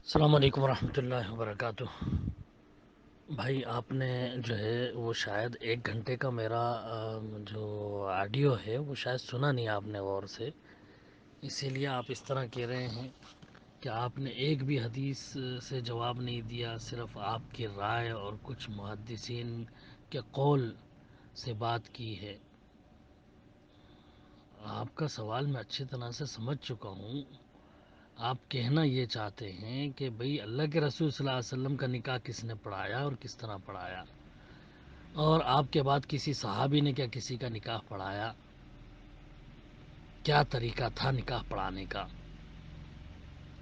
السلام علیکم ورحمۃ اللہ وبرکاتہ۔ بھائی آپ نے جو ہے وہ شاید 1 گھنٹے کا میرا جو آڈیو ہے وہ شاید سنا نہیں آپ نے غور سے، اسی لیے آپ اس طرح کہہ رہے ہیں کہ آپ نے ایک بھی حدیث سے جواب نہیں دیا، صرف آپ کی رائے اور کچھ محدثین کے قول سے بات کی ہے۔ آپ کا سوال میں اچھی طرح سے سمجھ چکا ہوں۔ آپ کہنا یہ چاہتے ہیں کہ بھئی اللہ کے رسول صلی اللہ علیہ وسلم کا نکاح کس نے پڑھایا اور کس طرح پڑھایا، اور آپ کے بعد کسی صحابی نے کیا کسی کا نکاح پڑھایا، کیا طریقہ تھا نکاح پڑھانے کا؟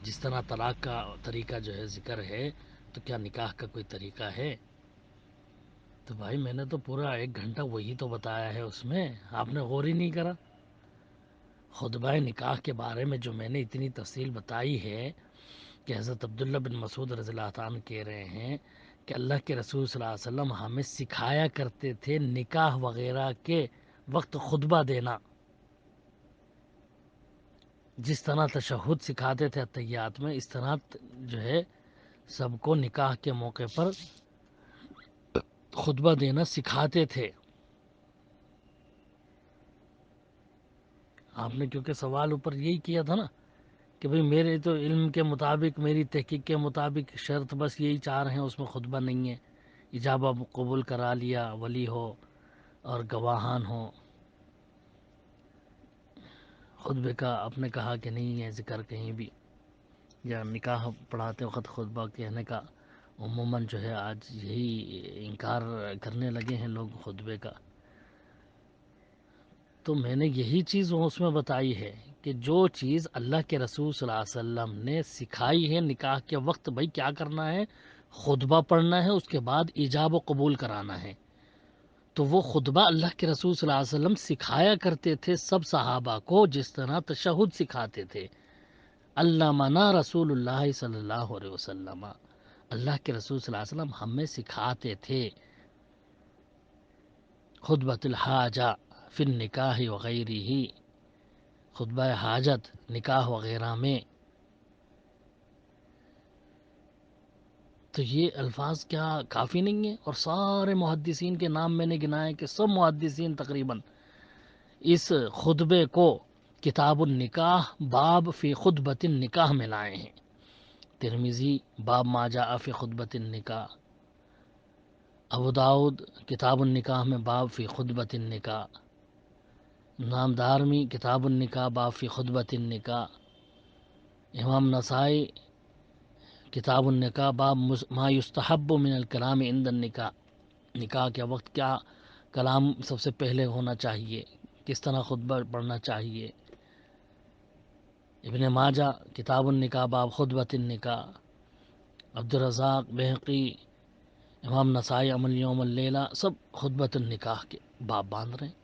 جس طرح طلاق کا طریقہ جو ہے ذکر ہے، تو کیا نکاح کا کوئی طریقہ ہے؟ تو بھائی میں نے تو پورا 1 گھنٹہ وہی تو بتایا ہے، اس میں آپ نے غور ہی نہیں کرا۔ خطبہ نکاح کے بارے میں جو میں نے اتنی تفصیل بتائی ہے کہ حضرت عبداللہ بن مسعود رضی اللہ عنہ کہہ رہے ہیں کہ اللہ کے رسول صلی اللہ علیہ وسلم ہمیں سکھایا کرتے تھے نکاح وغیرہ کے وقت خطبہ دینا، جس طرح تشہد سکھاتے تھے اتحیات میں، اس طرح جو ہے سب کو نکاح کے موقع پر خطبہ دینا سکھاتے تھے۔ آپ نے کیونکہ سوال اوپر یہی کیا تھا نا کہ بھئی میرے تو علم کے مطابق، میری تحقیق کے مطابق شرط بس یہی 4 ہیں، اس میں خطبہ نہیں ہے، ایجاب قبول کرا لیا، ولی ہو اور گواہان ہو۔ خطبے کا آپ نے کہا کہ نہیں ہے ذکر کہیں بھی، یا نکاح پڑھاتے وقت خطبہ کہنے کا عموماً جو ہے آج یہی انکار کرنے لگے ہیں لوگ خطبے کا۔ تو میں نے یہی چیز اس میں بتائی ہے کہ جو چیز اللہ کے رسول صلی اللہ علیہ وسلم نے سکھائی ہے نکاح کے وقت بھائی کیا کرنا ہے، خطبہ پڑھنا ہے، اس کے بعد ایجاب و قبول کرانا ہے۔ تو وہ خطبہ اللہ کے رسول صلی اللہ علیہ وسلم سکھایا کرتے تھے سب صحابہ کو، جس طرح تشہد سکھاتے تھے۔ علمنا رسول اللہ صلی اللہ علیہ وسلم، اللہ کے رسول صلی اللہ علیہ وسلم ہمیں سکھاتے تھے خطبۃ الحاجہ فی النکاح وغیرہ، خطبہ حاجت نکاح وغیرہ میں۔ تو یہ الفاظ کیا کافی نہیں ہیں؟ اور سارے محدثین کے نام میں نے گنائے کہ سب محدثین تقریباً اس خطبے کو کتاب النکاح باب فی خطبۃ النکاح میں لائے ہیں۔ ترمذی باب ما جاء فی خطبۃ النکاح، ابو داؤد کتاب النکاح میں باب فی خطبۃ النکاح، امام دارمی کتاب النکاح باب فی خطبۃ النکاح، امام نسائی کتاب النکاح باب ما یستحب من الکلام عند النکاح، نکاح کے وقت کیا کلام سب سے پہلے ہونا چاہیے، کس طرح خطبہ پڑھنا چاہیے۔ ابن ماجہ کتاب النکاح باب خطبۃ النکاح، عبدالرزاق بہقی امام نسائی عمل یوم اللیلہ سب خطبۃ النکاح کے باب باندھ رہے ہیں،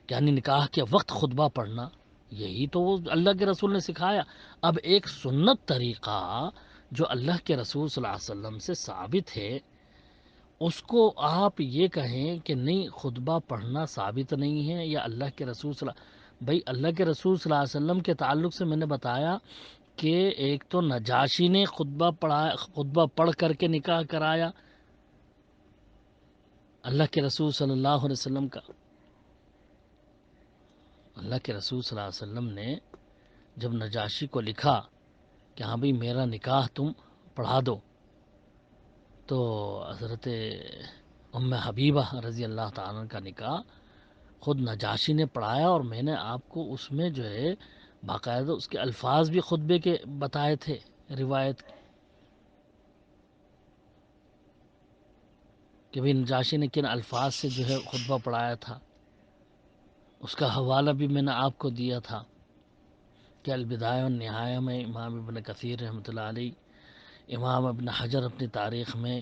یعنی نکاح کے وقت خطبہ پڑھنا، یہی تو وہ اللہ کے رسول نے سکھایا۔ اب ایک سنت طریقہ جو اللہ کے رسول صلی اللہ علیہ وسلم سے ثابت ہے، اس کو آپ یہ کہیں کہ نہیں خطبہ پڑھنا ثابت نہیں ہے، یا اللہ کے رسول بھائی اللہ کے رسول صلی اللہ علیہ وسلم کے تعلق سے میں نے بتایا کہ ایک تو نجاشی نے خطبہ پڑھ کر کے نکاح کرایا اللہ کے رسول صلی اللہ علیہ وسلم کا۔ اللہ کے رسول صلی اللہ علیہ وسلم نے جب نجاشی کو لکھا کہ ہاں بھئی میرا نکاح تم پڑھا دو، تو حضرت ام حبیبہ رضی اللہ تعالیٰ کا نکاح خود نجاشی نے پڑھایا، اور میں نے آپ کو اس میں جو ہے باقاعدہ اس کے الفاظ بھی خطبے کے بتائے تھے، روایت کہ بھی نجاشی نے کن الفاظ سے جو ہے خطبہ پڑھایا تھا، اس کا حوالہ بھی میں نے آپ کو دیا تھا کہ البدایہ والنہایہ میں امام ابن کثیر رحمۃ اللہ علیہ، امام ابن حجر اپنی تاریخ میں،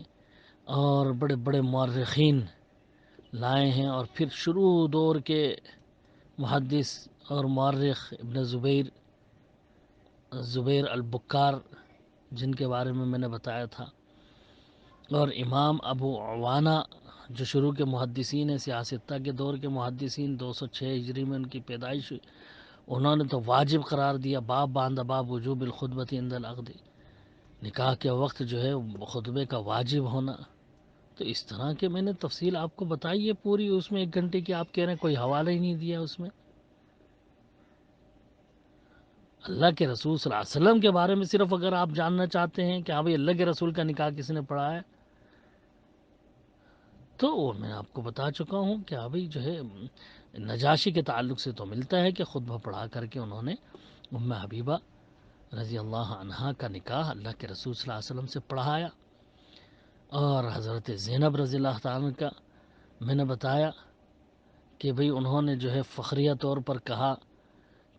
اور بڑے بڑے مورخین لائے ہیں، اور پھر شروع دور کے محدث اور مورخ ابن زبیر البکار جن کے بارے میں نے بتایا تھا، اور امام ابو عوانہ جو شروع کے محدثین ہیں، سیاستہ کے دور کے محدثین، 206 ہجری میں ان کی پیدائش ہوئی، انہوں نے تو واجب قرار دیا، باب باندھا باب وجوب الخطبۃ عند العقد، نکاح کے وقت جو ہے خطبے کا واجب ہونا، تو اس طرح کے میں نے تفصیل آپ کو بتائی ہے پوری، اس میں 1 گھنٹے کی آپ کہہ رہے ہیں کوئی حوالہ ہی نہیں دیا اس میں۔ اللہ کے رسول صلی اللہ علیہ وسلم کے بارے میں صرف اگر آپ جاننا چاہتے ہیں کہ ہاں بھائی اللہ کے رسول کا نکاح کس نے پڑھا ہے، تو میں آپ کو بتا چکا ہوں کہ ہاں بھائی جو ہے نجاشی کے تعلق سے تو ملتا ہے کہ خطبہ پڑھا کر کے انہوں نے ام حبیبہ رضی اللہ عنہا کا نکاح اللہ کے رسول صلی اللہ علیہ وسلم سے پڑھایا، اور حضرت زینب رضی اللہ تعالیٰ کا میں نے بتایا کہ بھئی انہوں نے جو ہے فخریہ طور پر کہا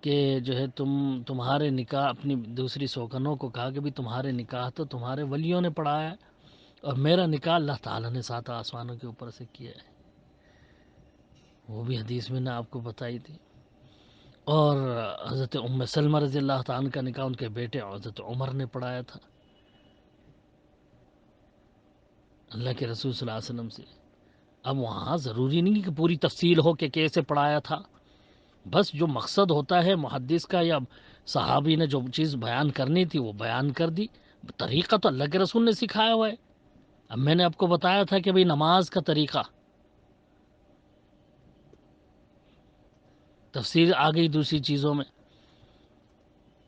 کہ جو ہے تمہارے نکاح، اپنی دوسری سوکنوں کو کہا کہ بھئی تمہارے نکاح تو تمہارے ولیوں نے پڑھایا ہے، اور میرا نکاح اللہ تعالیٰ نے 7 آسمانوں کے اوپر سے کیا ہے۔ وہ بھی حدیث میں نے آپ کو بتائی تھی۔ اور حضرت ام سلمہ رضی اللہ تعالیٰ کا نکاح ان کے بیٹے حضرت عمر نے پڑھایا تھا اللہ کے رسول صلی اللہ علیہ وسلم سے۔ اب وہاں ضروری نہیں کہ پوری تفصیل ہو کہ کیسے پڑھایا تھا، بس جو مقصد ہوتا ہے محدث کا یا صحابی نے جو چیز بیان کرنی تھی وہ بیان کر دی۔ طریقہ تو اللہ کے رسول نے سکھایا ہوا ہے۔ اب میں نے آپ کو بتایا تھا کہ بھئی نماز کا طریقہ، تفسیر آ گئی دوسری چیزوں میں۔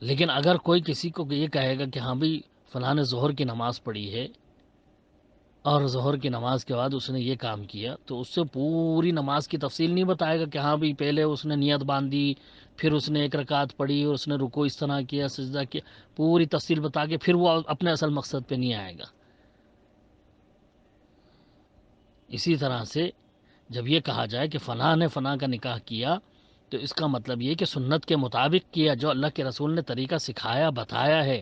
لیکن اگر کوئی کسی کو یہ کہے گا کہ ہاں بھئی فلاں نے ظہر کی نماز پڑھی ہے اور ظہر کی نماز کے بعد اس نے یہ کام کیا، تو اس سے پوری نماز کی تفصیل نہیں بتائے گا کہ ہاں بھئی پہلے اس نے نیت باندھی، پھر اس نے 1 رکعت پڑھی اور اس نے رکوع اس طرح کیا، سجدہ کیا، پوری تفصیل بتا کے پھر وہ اپنے اصل مقصد پہ نہیں آئے گا۔ اسی طرح سے جب یہ کہا جائے کہ فلاں نے فلاں کا نکاح کیا، تو اس کا مطلب یہ کہ سنت کے مطابق کیا، جو اللہ کے رسول نے طریقہ سکھایا بتایا ہے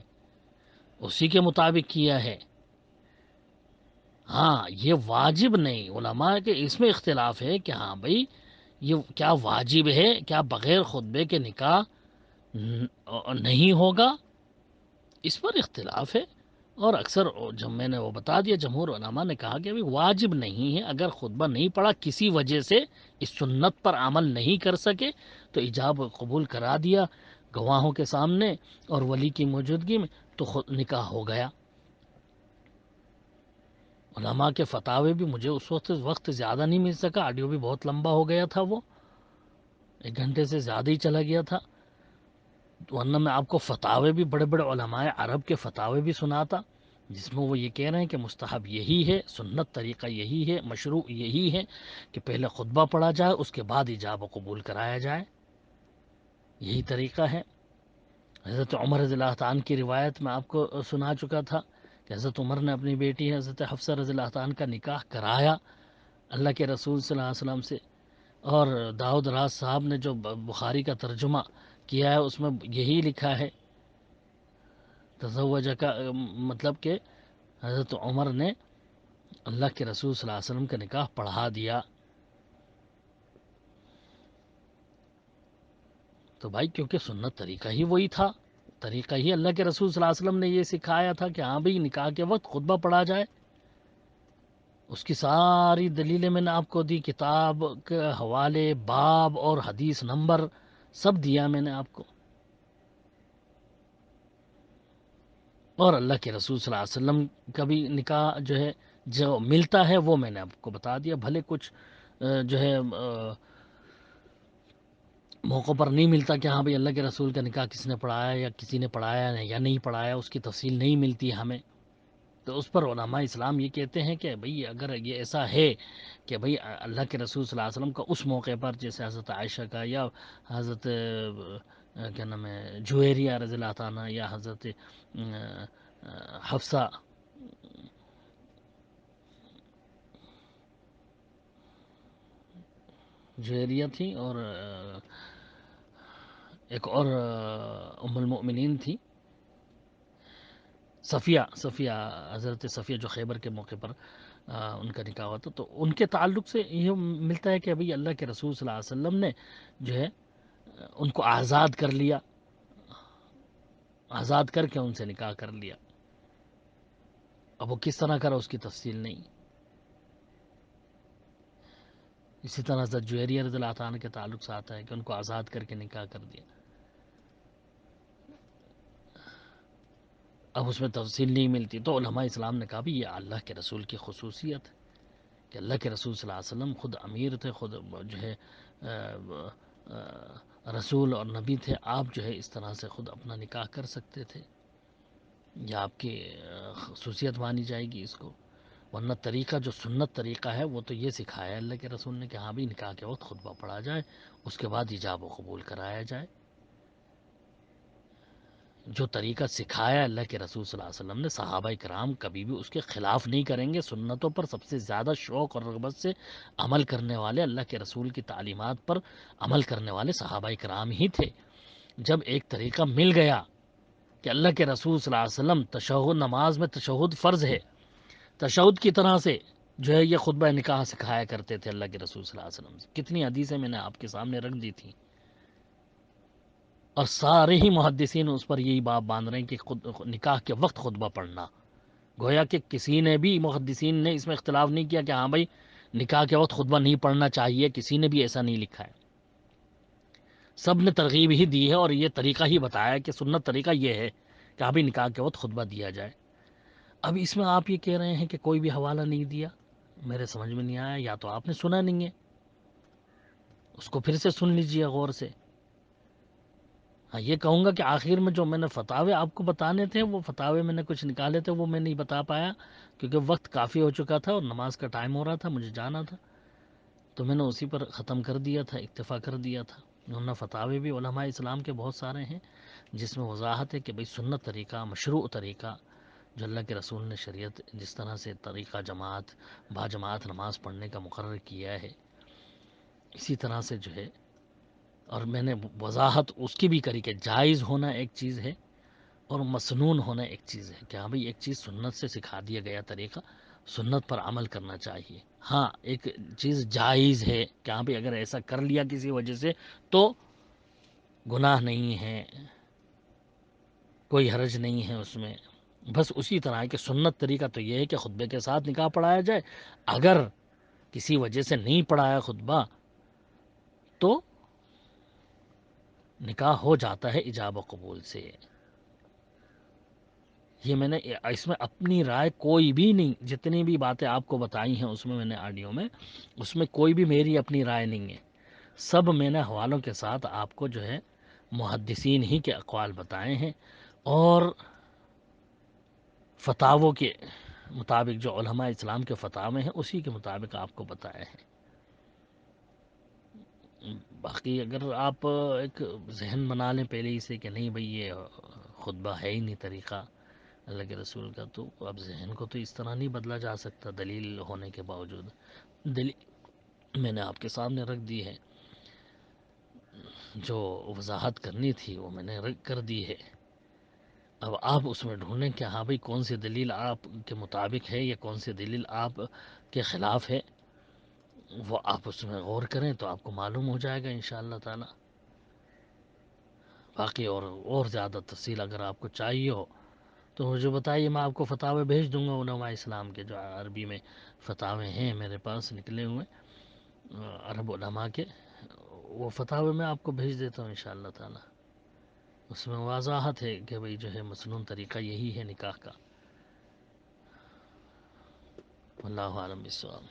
اسی کے مطابق کیا ہے۔ ہاں یہ واجب نہیں، علماء کے اس میں اختلاف ہے کہ ہاں بھئی یہ کیا واجب ہے، کیا بغیر خطبے کے نکاح نہیں ہوگا، اس پر اختلاف ہے۔ اور اکثر جب میں نے وہ بتا دیا، جمہور علماء نے کہا کہ ابھی واجب نہیں ہے، اگر خطبہ نہیں پڑھا کسی وجہ سے اس سنت پر عمل نہیں کر سکے تو ایجاب قبول کرا دیا گواہوں کے سامنے اور ولی کی موجودگی میں، تو نکاح ہو گیا۔ علماء کے فتاوے بھی مجھے اس وقت زیادہ نہیں مل سکا، آڈیو بھی بہت لمبا ہو گیا تھا، وہ 1 گھنٹے سے زیادہ ہی چلا گیا تھا، ورنہ میں آپ کو فتاوے بھی بڑے بڑے علماء عرب کے فتاوے بھی سناتا، جس میں وہ یہ کہہ رہے ہیں کہ مستحب یہی ہے، سنت طریقہ یہی ہے، مشروع یہی ہے کہ پہلے خطبہ پڑھا جائے، اس کے بعد ایجاب و قبول کرایا جائے، یہی طریقہ ہے۔ حضرت عمر رضی اللہ عنہ کی روایت میں آپ کو سنا چکا تھا کہ حضرت عمر نے اپنی بیٹی حضرت حفصہ رضی اللہ عنہ کا نکاح کرایا اللہ کے رسول صلی اللہ علیہ وسلم سے۔ اور داؤد راز صاحب نے جو بخاری کا ترجمہ کیا ہے اس میں یہی لکھا ہے، تزوج کا مطلب کہ حضرت عمر نے اللہ کے رسول صلی اللہ علیہ وسلم کا نکاح پڑھا دیا۔ تو بھائی کیونکہ سنت طریقہ ہی وہی تھا، طریقہ ہی اللہ کے رسول صلی اللہ علیہ وسلم نے یہ سکھایا تھا کہ ہاں بھئی نکاح کے وقت خطبہ پڑھا جائے۔ اس کی ساری دلیلیں میں نے آپ کو دی، کتاب کے حوالے، باب اور حدیث نمبر سب دیا میں نے آپ کو، اور اللہ کے رسول صلی اللہ علیہ وسلم کا بھی نکاح جو ہے جو ملتا ہے وہ میں نے آپ کو بتا دیا، بھلے کچھ جو ہے موقعوں پر نہیں ملتا کہ ہاں بھئی اللہ کے رسول کا نکاح کس نے پڑھایا یا کسی نے پڑھایا یا نہیں پڑھایا، اس کی تفصیل نہیں ملتی ہمیں، تو اس پر علماء اسلام یہ کہتے ہیں کہ بھئی اگر یہ ایسا ہے کہ بھئی اللہ کے رسول صلی اللہ علیہ وسلم کا اس موقع پر، جیسے حضرت عائشہ کا یا حضرت کیا نام ہے جویریہ رضی اللہ عنہ یا حضرت حفصہ جویریہ تھی، اور ایک اور ام المؤمنین تھی صفیہ حضرت صفیہ، جو خیبر کے موقع پر ان کا نکاح ہوا تھا، تو ان کے تعلق سے یہ ملتا ہے کہ بھئی اللہ کے رسول صلی اللہ علیہ وسلم نے جو ہے ان کو آزاد کر لیا، آزاد کر کے ان سے نکاح کر لیا۔ اب وہ کس طرح کرا اس کی تفصیل نہیں۔ اسی طرح حضرت جویریہ رضی اللہ عنہ کے تعلق سے آتا ہے کہ ان کو آزاد کر کے نکاح کر دیا۔ اب اس میں تفصیل نہیں ملتی، تو علماء اسلام نے کہا بھی یہ اللہ کے رسول کی خصوصیت ہے کہ اللہ کے رسول صلی اللہ علیہ وسلم خود امیر تھے، خود جو ہے رسول اور نبی تھے، آپ جو ہے اس طرح سے خود اپنا نکاح کر سکتے تھے، یہ آپ کی خصوصیت مانی جائے گی اس کو۔ ورنہ طریقہ جو سنت طریقہ ہے وہ تو یہ سکھایا ہے اللہ کے رسول نے کہ ہاں بھی نکاح کے وقت خطبہ پڑھا جائے، اس کے بعد ایجاب و قبول کرایا جائے۔ جو طریقہ سکھایا اللہ کے رسول صلی اللہ علیہ وسلم نے، صحابہ کرام کبھی بھی اس کے خلاف نہیں کریں گے۔ سنتوں پر سب سے زیادہ شوق اور رغبت سے عمل کرنے والے، اللہ کے رسول کی تعلیمات پر عمل کرنے والے صحابہ کرام ہی تھے۔ جب ایک طریقہ مل گیا کہ اللہ کے رسول صلی اللہ علیہ وسلم تشہد، نماز میں تشہد فرض ہے، تشہد کی طرح سے جو ہے یہ خطبہ نکاح سکھایا کرتے تھے اللہ کے رسول صلی اللہ علیہ وسلم۔ کتنی حدیثیں میں نے آپ کے سامنے رکھ دی تھیں، اور سارے ہی محدثین اس پر یہی بات باندھ رہے ہیں کہ نکاح کے وقت خطبہ پڑھنا، گویا کہ کسی نے بھی، محدثین نے اس میں اختلاف نہیں کیا کہ ہاں بھائی نکاح کے وقت خطبہ نہیں پڑھنا چاہیے، کسی نے بھی ایسا نہیں لکھا ہے۔ سب نے ترغیب ہی دی ہے اور یہ طریقہ ہی بتایا کہ سنت طریقہ یہ ہے کہ ابھی نکاح کے وقت خطبہ دیا جائے۔ اب اس میں آپ یہ کہہ رہے ہیں کہ کوئی بھی حوالہ نہیں دیا، میرے سمجھ میں نہیں آیا، یا تو آپ نے سنا نہیں ہے، اس کو پھر سے سن لیجیے غور سے۔ ہاں یہ کہوں گا کہ آخر میں جو میں نے فتاوے آپ کو بتانے تھے، وہ فتاوے میں نے کچھ نکالے تھے، وہ میں نہیں بتا پایا کیونکہ وقت کافی ہو چکا تھا اور نماز کا ٹائم ہو رہا تھا، مجھے جانا تھا، تو میں نے اسی پر ختم کر دیا تھا، اکتفا کر دیا تھا۔ ورنہ فتاوے بھی علماء اسلام کے بہت سارے ہیں جس میں وضاحت ہے کہ بھئی سنت طریقہ، مشروع طریقہ جو اللہ کے رسول نے شریعت جس طرح سے طریقہ جماعت با جماعت نماز پڑھنے کا مقرر کیا ہے، اسی طرح سے جو ہے، اور میں نے وضاحت اس کی بھی کری کہ جائز ہونا ایک چیز ہے اور مسنون ہونا ایک چیز ہے، کہ ہاں بھئی ایک چیز سنت سے سکھا دیا گیا طریقہ، سنت پر عمل کرنا چاہیے۔ ہاں ایک چیز جائز ہے کہ ہاں بھئی اگر ایسا کر لیا کسی وجہ سے تو گناہ نہیں ہے، کوئی حرج نہیں ہے اس میں، بس اسی طرح ہے کہ سنت طریقہ تو یہ ہے کہ خطبے کے ساتھ نکاح پڑھایا جائے، اگر کسی وجہ سے نہیں پڑھایا خطبہ تو نکاح ہو جاتا ہے ایجاب و قبول سے۔ یہ میں نے اس میں اپنی رائے کوئی بھی نہیں، جتنی بھی باتیں آپ کو بتائی ہیں اس میں نے آڈیو میں، اس میں کوئی بھی میری اپنی رائے نہیں ہے، سب میں نے حوالوں کے ساتھ آپ کو جو ہے محدثین ہی کے اقوال بتائے ہیں، اور فتاووں کے مطابق جو علماء اسلام کے فتاوے ہیں اسی کے مطابق آپ کو بتایا ہے۔ باقی اگر آپ ایک ذہن بنا لیں پہلے ہی سے کہ نہیں بھئی یہ خطبہ ہے ہی نہیں طریقہ اللہ کے رسول کا، تو اب ذہن کو تو اس طرح نہیں بدلا جا سکتا دلیل ہونے کے باوجود۔ دلیل میں نے آپ کے سامنے رکھ دی ہے، جو وضاحت کرنی تھی وہ میں نے کر دی ہے۔ اب آپ اس میں ڈھونڈیں کہ ہاں بھئی کون سی دلیل آپ کے مطابق ہے یا کون سی دلیل آپ کے خلاف ہے، وہ آپ اس میں غور کریں تو آپ کو معلوم ہو جائے گا انشاءاللہ تعالی۔ باقی اور زیادہ تفصیل اگر آپ کو چاہیے ہو تو مجھے بتائیے، میں آپ کو فتاوے بھیج دوں گا علماء اسلام کے، جو عربی میں فتاوے ہیں میرے پاس نکلے ہوئے عرب علماء کے، وہ فتاوے میں آپ کو بھیج دیتا ہوں انشاءاللہ تعالی۔ اس میں وضاحت ہے کہ بھئی جو ہے مسنون طریقہ یہی ہے نکاح کا۔ واللہ عالم بالصواب۔